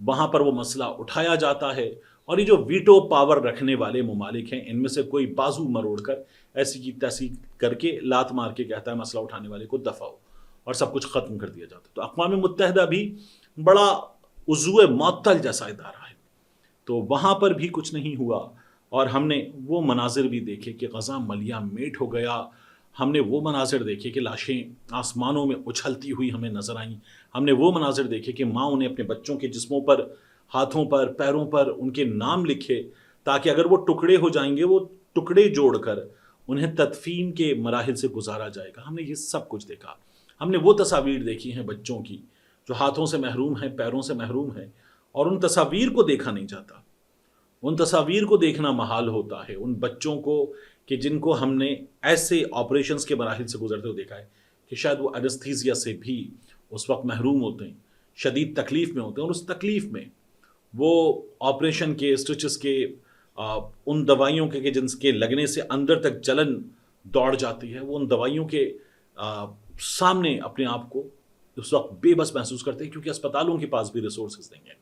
وہاں پر وہ مسئلہ اٹھایا جاتا ہے، اور یہ جو ویٹو پاور رکھنے والے ممالک ہیں ان میں سے کوئی بازو مروڑ کر ایسی کی تیسی کر کے لات مار کے کہتا ہے مسئلہ اٹھانے والے کو دفع ہو، اور سب کچھ ختم کر دیا جاتا ہے۔ تو اقوام متحدہ بھی بڑا عضو معطل جیسا ادارہ ہے، تو وہاں پر بھی کچھ نہیں ہوا، اور ہم نے وہ مناظر بھی دیکھے کہ غزہ ملیہ میٹ ہو گیا، ہم نے وہ مناظر دیکھے کہ لاشیں آسمانوں میں اچھلتی ہوئی ہمیں نظر آئیں، ہم نے وہ مناظر دیکھے کہ ماں نے اپنے بچوں کے جسموں پر، ہاتھوں پر، پیروں پر ان کے نام لکھے تاکہ اگر وہ ٹکڑے ہو جائیں گے وہ ٹکڑے جوڑ کر انہیں تدفین کے مراحل سے گزارا جائے گا۔ ہم نے یہ سب کچھ دیکھا، ہم نے وہ تصاویر دیکھی ہیں بچوں کی جو ہاتھوں سے محروم ہیں، پیروں سے محروم ہیں، اور ان تصاویر کو دیکھا نہیں جاتا، ان تصاویر کو دیکھنا محال ہوتا ہے، ان بچوں کو کہ جن کو ہم نے ایسے آپریشنز کے مراحل سے گزرتے ہوئے دیکھا ہے کہ شاید وہ انستھیزیا سے بھی اس وقت محروم ہوتے ہیں، شدید تکلیف میں ہوتے ہیں، اور اس تکلیف میں وہ آپریشن کے اسٹچز کے ان دوائیوں کے جن کے لگنے سے اندر تک جلن دوڑ جاتی ہے، وہ ان دوائیوں کے سامنے اپنے آپ کو اس وقت بے بس محسوس کرتے ہیں، کیونکہ اسپتالوں کے پاس بھی ریسورسز نہیں ہیں۔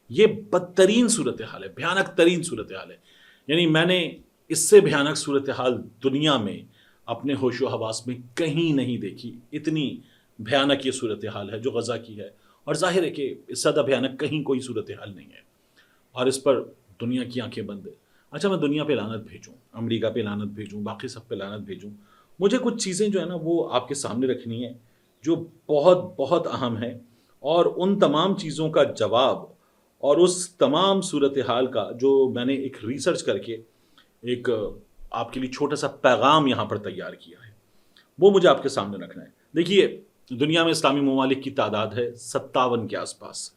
یہ بدترین صورتحال ہے، بھیانک ترین صورتحال ہے، یعنی میں نے اس سے بھیانک صورتحال دنیا میں اپنے ہوش و حواس میں کہیں نہیں دیکھی۔ اتنی بھیانک یہ صورتحال ہے جو غزہ کی ہے، اور ظاہر ہے کہ اس سے زیادہ بھیانک کہیں کوئی صورتحال نہیں ہے، اور اس پر دنیا کی آنکھیں بند ہے۔ اچھا، میں دنیا پہ لعنت بھیجوں، امریکہ پہ لعنت بھیجوں، باقی سب پہ لعنت بھیجوں، مجھے کچھ چیزیں جو ہے نا وہ آپ کے سامنے رکھنی ہے جو بہت بہت اہم ہے، اور ان تمام چیزوں کا جواب اور اس تمام صورتحال کا جو میں نے ایک ریسرچ کر کے ایک آپ کے لیے چھوٹا سا پیغام یہاں پر تیار کیا ہے، وہ مجھے آپ کے سامنے رکھنا ہے۔ دیکھیے، دنیا میں اسلامی ممالک کی تعداد ہے 57 کے آس پاس،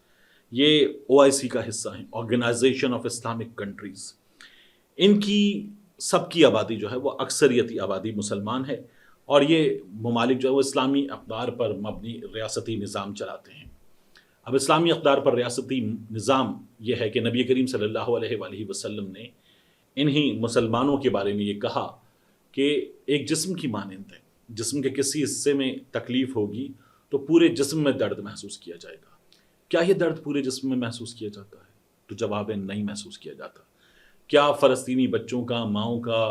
یہ OIC کا حصہ ہیں، آرگنائزیشن آف اسلامک کنٹریز۔ ان کی سب کی آبادی جو ہے وہ اکثریتی آبادی مسلمان ہے، اور یہ ممالک جو ہے وہ اسلامی اقدار پر مبنی ریاستی نظام چلاتے ہیں۔ اب اسلامی اقدار پر ریاستی نظام یہ ہے کہ نبی کریم صلی اللہ علیہ وآلہ وسلم نے انہی مسلمانوں کے بارے میں یہ کہا کہ ایک جسم کی مانند ہے، جسم کے کسی حصے میں تکلیف ہوگی تو پورے جسم میں درد محسوس کیا جائے گا۔ کیا یہ درد پورے جسم میں محسوس کیا جاتا ہے؟ تو جواب ہے نہیں محسوس کیا جاتا۔ کیا فلسطینی بچوں کا، ماؤں کا،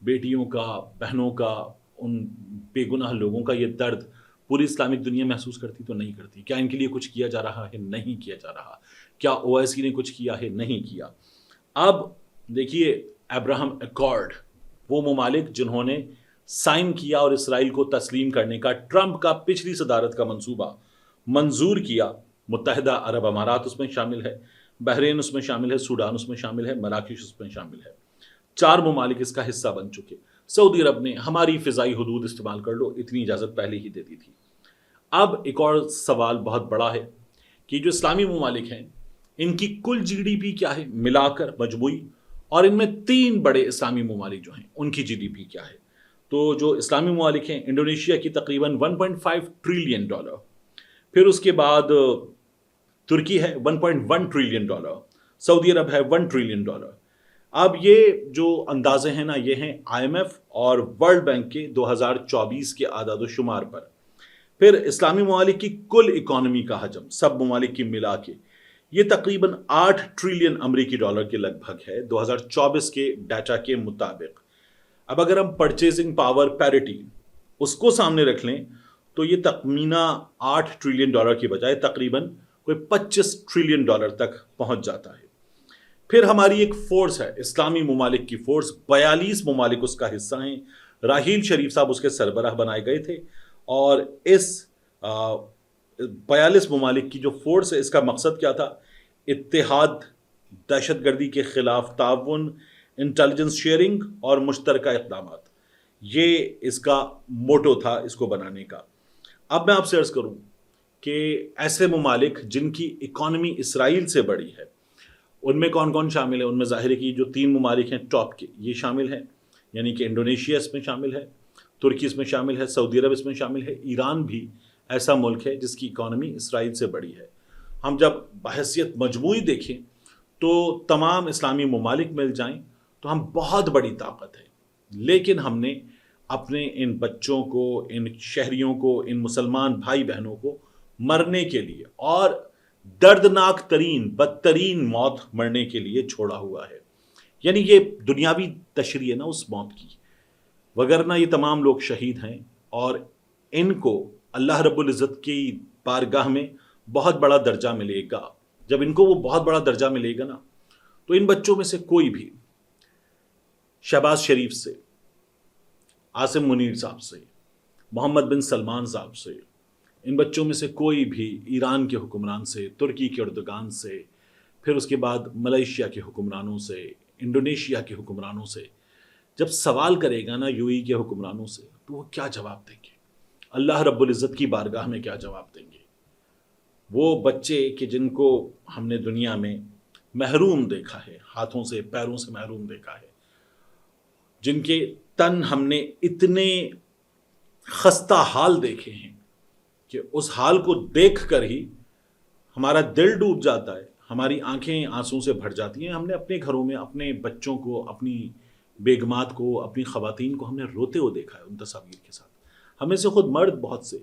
بیٹیوں کا، بہنوں کا، ان بے گناہ لوگوں کا یہ درد پوری اسلامک دنیا محسوس کرتی؟ تو نہیں کرتی۔ کیا ان کے لیے کچھ کیا جا رہا ہے؟ نہیں کیا جا رہا۔ کیا OIC نے کچھ کیا ہے؟ نہیں کیا۔ اب دیکھیے، ابراہم ایکارڈ، وہ ممالک جنہوں نے سائن کیا اور اسرائیل کو تسلیم کرنے کا ٹرمپ کا پچھلی صدارت کا منصوبہ منظور کیا، متحدہ عرب امارات اس میں شامل ہے، بحرین اس میں شامل ہے، سوڈان اس میں شامل ہے، مراکش اس میں شامل ہے۔ 4 ممالک اس کا حصہ بن چکے۔ سعودی عرب نے ہماری فضائی حدود استعمال کر لو، اتنی اجازت پہلے ہی دے دی تھی۔ اب ایک اور سوال بہت بڑا ہے کہ جو اسلامی ممالک ہیں ان کی کل GDP کیا ہے ملا کر مجموعی، اور ان میں 3 بڑے اسلامی ممالک جو ہیں ان کی GDP کیا ہے؟ تو جو اسلامی ممالک ہیں، انڈونیشیا کی تقریباً $1.5 ٹریلین، پھر اس کے بعد ترکی ہے $1.1 ٹریلین، سعودی عرب ہے $1 ٹریلین۔ اب یہ جو اندازے ہیں نا، یہ ہیں IMF اور ورلڈ بینک کے 2024 کے اعداد و شمار پر۔ پھر اسلامی ممالک کی کل اکانومی کا حجم سب ممالک کی ملا کے یہ تقریباً $8 ٹریلین امریکی ڈالر کے لگ بھگ ہے 2024 کے ڈیٹا کے مطابق۔ اب اگر ہم پرچیزنگ پاور پیرٹی اس کو سامنے رکھ لیں تو یہ تخمینہ $8 ٹریلین کی بجائے تقریباً کوئی $25 ٹریلین تک پہنچ جاتا ہے۔ پھر ہماری ایک فورس ہے، اسلامی ممالک کی فورس، 42 ممالک اس کا حصہ ہیں، راحیل شریف صاحب اس کے سربراہ بنائے گئے تھے، اور اس 42 ممالک کی جو فورس ہے اس کا مقصد کیا تھا؟ اتحاد، دہشت گردی کے خلاف تعاون، انٹیلیجنس شیئرنگ اور مشترکہ اقدامات، یہ اس کا موٹو تھا اس کو بنانے کا۔ اب میں آپ سے عرض کروں کہ ایسے ممالک جن کی اکانومی اسرائیل سے بڑی ہے ان میں کون کون شامل ہے؟ ان میں ظاہر ہے کہ جو 3 ممالک ہیں ٹاپ کے، یہ شامل ہیں، یعنی کہ انڈونیشیا اس میں شامل ہے، ترکی اس میں شامل ہے، سعودی عرب اس میں شامل ہے، ایران بھی ایسا ملک ہے جس کی اکانومی اسرائیل سے بڑی ہے۔ ہم جب بحیثیت مجموعی دیکھیں تو تمام اسلامی ممالک مل جائیں تو ہم بہت بڑی طاقت ہے، لیکن ہم نے اپنے ان بچوں کو، ان شہریوں کو، ان مسلمان بھائی بہنوں کو مرنے کے لیے اور دردناک ترین بدترین موت مرنے کے لیے چھوڑا ہوا ہے. یعنی یہ دنیاوی تشریح ہے نا اس موت کی، وگرنہ یہ تمام لوگ شہید ہیں اور ان کو اللہ رب العزت کی بارگاہ میں بہت بڑا درجہ ملے گا. جب ان کو وہ بہت بڑا درجہ ملے گا نا، تو ان بچوں میں سے کوئی بھی شہباز شریف سے، عاصم منیر صاحب سے، محمد بن سلمان صاحب سے، ان بچوں میں سے کوئی بھی ایران کے حکمران سے، ترکی کے اردگان سے، پھر اس کے بعد ملیشیا کے حکمرانوں سے، انڈونیشیا کے حکمرانوں سے جب سوال کرے گا نا یو ای کے حکمرانوں سے، تو وہ کیا جواب دیں گے؟ اللہ رب العزت کی بارگاہ میں کیا جواب دیں گے؟ وہ بچے کہ جن کو ہم نے دنیا میں محروم دیکھا ہے، ہاتھوں سے پیروں سے محروم دیکھا ہے، جن کے تن ہم نے اتنے خستہ حال دیکھے ہیں کہ اس حال کو دیکھ کر ہی ہمارا دل ڈوب جاتا ہے، ہماری آنکھیں آنسوں سے بھر جاتی ہیں. ہم نے اپنے گھروں میں اپنے بچوں کو، اپنی بیگمات کو، اپنی خواتین کو ہم نے روتے ہوئے دیکھا ہے ان تصاویر کے ساتھ. ہمیں سے خود مرد بہت سے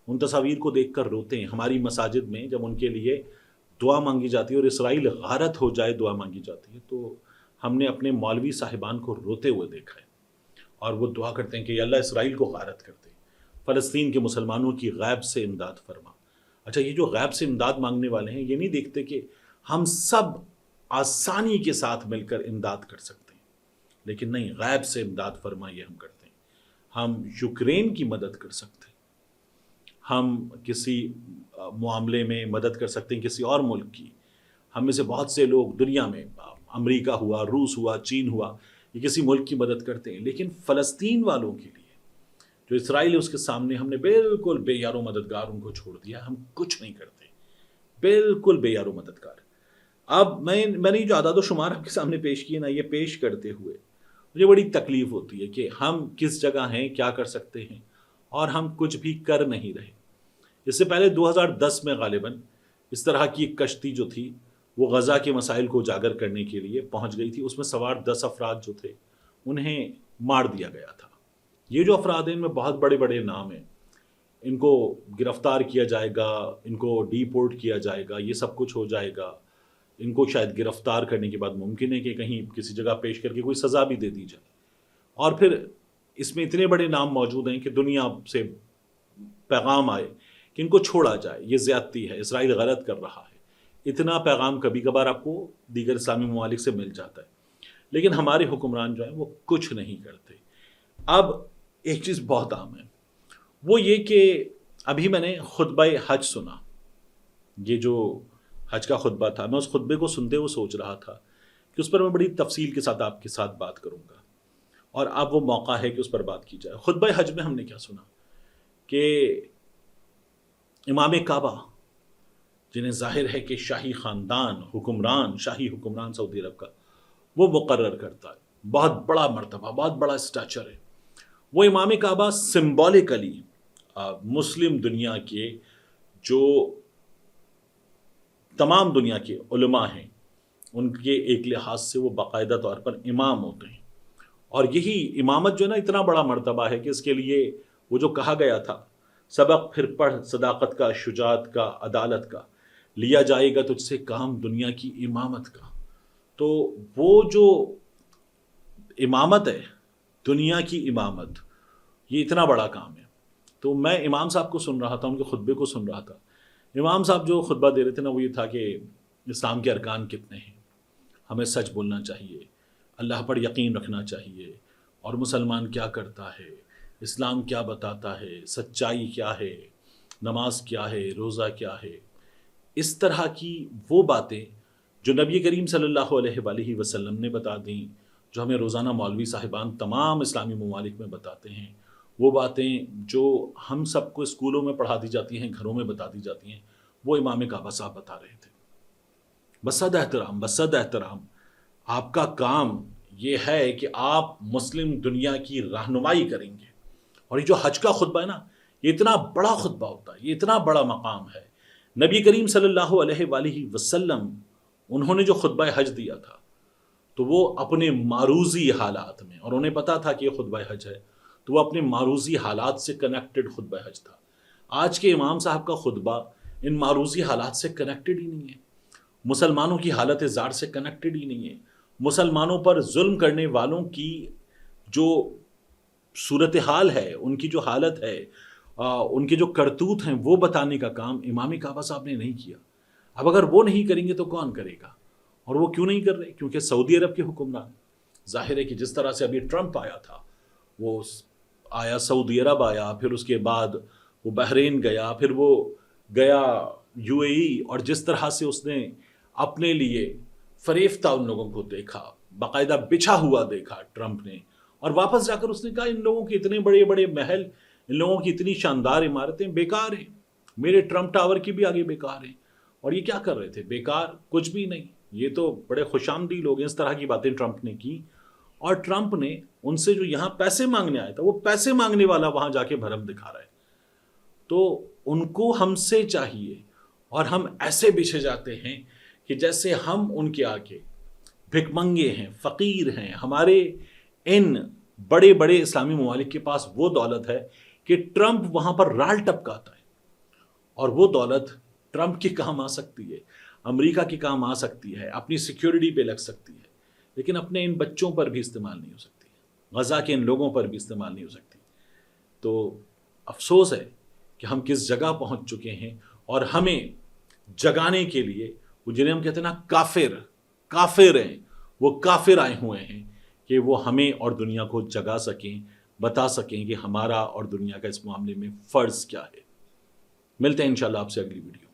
ان تصاویر کو دیکھ کر روتے ہیں. ہماری مساجد میں جب ان کے لیے دعا مانگی جاتی ہے اور اسرائیل غارت ہو جائے دعا مانگی جاتی ہے، تو ہم نے اپنے مولوی صاحبان کو روتے ہوئے دیکھا ہے اور وہ دعا کرتے ہیں کہ اللہ اسرائیل کو غارت کر دے، فلسطین کے مسلمانوں کی غیب سے امداد فرما. اچھا، یہ جو غیب سے امداد مانگنے والے ہیں، یہ نہیں دیکھتے کہ ہم سب آسانی کے ساتھ مل کر امداد کر سکتے ہیں، لیکن نہیں، غیب سے امداد فرما یہ ہم کرتے ہیں. ہم یوکرین کی مدد کر سکتے ہیں، ہم کسی معاملے میں مدد کر سکتے ہیں کسی اور ملک کی. ہم میں سے بہت سے لوگ دنیا میں، امریکہ ہوا، روس ہوا، چین ہوا، یہ کسی ملک کی مدد کرتے ہیں، لیکن فلسطین والوں کے لیے جو اسرائیل ہے اس کے سامنے ہم نے بالکل بے یار و مددگار ان کو چھوڑ دیا. ہم کچھ نہیں کرتے، بالکل بے یار و مددگار. اب میں نے جو اعداد و شمار آپ کے سامنے پیش کیے نا، یہ پیش کرتے ہوئے مجھے بڑی تکلیف ہوتی ہے کہ ہم کس جگہ ہیں، کیا کر سکتے ہیں، اور ہم کچھ بھی کر نہیں رہے. اس سے پہلے 2010 میں غالباً اس طرح کی ایک کشتی جو تھی وہ غزہ کے مسائل کو اجاگر کرنے کے لیے پہنچ گئی تھی. اس میں سوار 10 افراد جو تھے انہیں مار دیا گیا تھا. یہ جو افراد ہیں ان میں بہت بڑے بڑے نام ہیں، ان کو گرفتار کیا جائے گا، ان کو ڈی پورٹ کیا جائے گا، یہ سب کچھ ہو جائے گا. ان کو شاید گرفتار کرنے کے بعد ممکن ہے کہ کہیں کسی جگہ پیش کر کے کوئی سزا بھی دے دی جائے. اور پھر اس میں اتنے بڑے نام موجود ہیں کہ دنیا سے پیغام آئے کہ ان کو چھوڑا جائے، یہ زیادتی ہے، اسرائیل غلط کر رہا ہے. اتنا پیغام کبھی کبھار آپ کو دیگر اسلامی ممالک سے مل جاتا ہے، لیکن ہمارے حکمران جو ہیں وہ کچھ نہیں کرتے. اب ایک چیز بہت عام ہے، وہ یہ کہ ابھی میں نے خطبہ حج سنا. یہ جو حج کا خطبہ تھا، میں اس خطبے کو سنتے ہوئے سوچ رہا تھا کہ اس پر میں بڑی تفصیل کے ساتھ آپ کے ساتھ بات کروں گا، اور اب وہ موقع ہے کہ اس پر بات کی جائے. خطبہ حج میں ہم نے کیا سنا کہ امام کعبہ، جنہیں ظاہر ہے کہ شاہی خاندان حکمران، شاہی حکمران سعودی عرب کا وہ مقرر کرتا ہے، بہت بڑا مرتبہ، بہت بڑا اسٹیچر ہے. وہ امام کعبہ سمبولیکلی مسلم دنیا کے جو تمام دنیا کے علماء ہیں ان کے ایک لحاظ سے وہ باقاعدہ طور پر امام ہوتے ہیں. اور یہی امامت جو ہے نا اتنا بڑا مرتبہ ہے کہ اس کے لیے وہ جو کہا گیا تھا، سبق پھر پڑھ صداقت کا، شجاعت کا، عدالت کا، لیا جائے گا تجھ سے کام دنیا کی امامت کا. تو وہ جو امامت ہے، دنیا کی امامت، یہ اتنا بڑا کام ہے. تو میں امام صاحب کو سن رہا تھا، ان کے خطبے کو سن رہا تھا. امام صاحب جو خطبہ دے رہے تھے نا، وہ یہ تھا کہ اسلام کے ارکان کتنے ہیں، ہمیں سچ بولنا چاہیے، اللہ پر یقین رکھنا چاہیے، اور مسلمان کیا کرتا ہے، اسلام کیا بتاتا ہے، سچائی کیا ہے، نماز کیا ہے، روزہ کیا ہے. اس طرح کی وہ باتیں جو نبی کریم صلی اللہ علیہ وآلہ وسلم نے بتا دیں، جو ہمیں روزانہ مولوی صاحبان تمام اسلامی ممالک میں بتاتے ہیں، وہ باتیں جو ہم سب کو اسکولوں میں پڑھا دی جاتی ہیں، گھروں میں بتا دی جاتی ہیں، وہ امام کعبہ صاحب بتا رہے تھے. بصد احترام، بصد احترام، آپ کا کام یہ ہے کہ آپ مسلم دنیا کی رہنمائی کریں گے. اور یہ جو حج کا خطبہ ہے نا، یہ اتنا بڑا خطبہ ہوتا ہے، یہ اتنا بڑا مقام ہے. نبی کریم صلی اللہ علیہ وآلہ وسلم انہوں نے جو خطبہ حج دیا تھا، تو وہ اپنے معروضی حالات میں، اور انہیں پتا تھا کہ یہ خطبہ حج ہے، تو وہ اپنے معروضی حالات سے کنیکٹڈ خطبہ حج تھا. آج کے امام صاحب کا خطبہ ان معروضی حالات سے کنیکٹڈ ہی نہیں ہے، مسلمانوں کی حالت زار سے کنیکٹڈ ہی نہیں ہے، مسلمانوں پر ظلم کرنے والوں کی جو صورتحال ہے، ان کی جو حالت ہے، ان کے جو کرتوت ہیں وہ بتانے کا کام امام کعبہ صاحب نے نہیں کیا۔ اب اگر وہ نہیں کریں گے تو کون کرے گا؟ اور وہ کیوں نہیں کر رہے؟ کیونکہ سعودی عرب کے حکمران، ظاہر ہے کہ جس طرح سے ابھی ٹرمپ آیا تھا، وہ آیا سعودی عرب آیا، پھر اس کے بعد وہ بحرین گیا، پھر وہ گیا یو اے ای، اور جس طرح سے اس نے اپنے لیے فریفتہ ان لوگوں کو دیکھا، باقاعدہ بچھا ہوا دیکھا ٹرمپ نے، اور واپس جا کر اس نے کہا ان لوگوں کے اتنے بڑے بڑے محل، ان لوگوں کی اتنی شاندار عمارتیں بیکار ہیں، میرے ٹرمپ ٹاور کی بھی آگے بیکار ہیں۔ اور یہ کیا کر رہے تھے؟ بیکار کچھ بھی نہیں، یہ تو بڑے خوش آمدید لوگ ہیں۔ اس طرح کی باتیں ٹرمپ نے کی، اور ٹرمپ نے ان سے جو یہاں پیسے مانگنے آیا تھا، وہ پیسے مانگنے والا وہاں جا کے بھرم دکھا رہا ہے۔ تو ان کو ہم سے چاہیے، اور ہم ایسے بچھے جاتے ہیں کہ جیسے ہم ان کے آگے بھک منگے ہیں، فقیر ہیں۔ ہمارے ان بڑے بڑے اسلامی ممالک کے پاس وہ دولت ہے کہ ٹرمپ وہاں پر رال ٹپکاتا ہے، اور وہ دولت ٹرمپ کے کام آ سکتی ہے، امریکہ کے کام آ سکتی ہے، اپنی سیکیورٹی پہ لگ سکتی ہے، لیکن اپنے ان بچوں پر بھی استعمال نہیں ہو سکتی، غزہ کے ان لوگوں پر بھی استعمال نہیں ہو سکتی۔ تو افسوس ہے کہ ہم کس جگہ پہنچ چکے ہیں، اور ہمیں جگانے کے لیے وہ جنہیں ہم کہتے ہیں نا کافر ہیں، وہ کافر آئے ہوئے ہیں کہ وہ ہمیں اور دنیا کو جگا سکیں، بتا سکیں کہ ہمارا اور دنیا کا اس معاملے میں فرض کیا ہے۔ ملتے ہیں انشاءاللہ آپ سے اگلی ویڈیو۔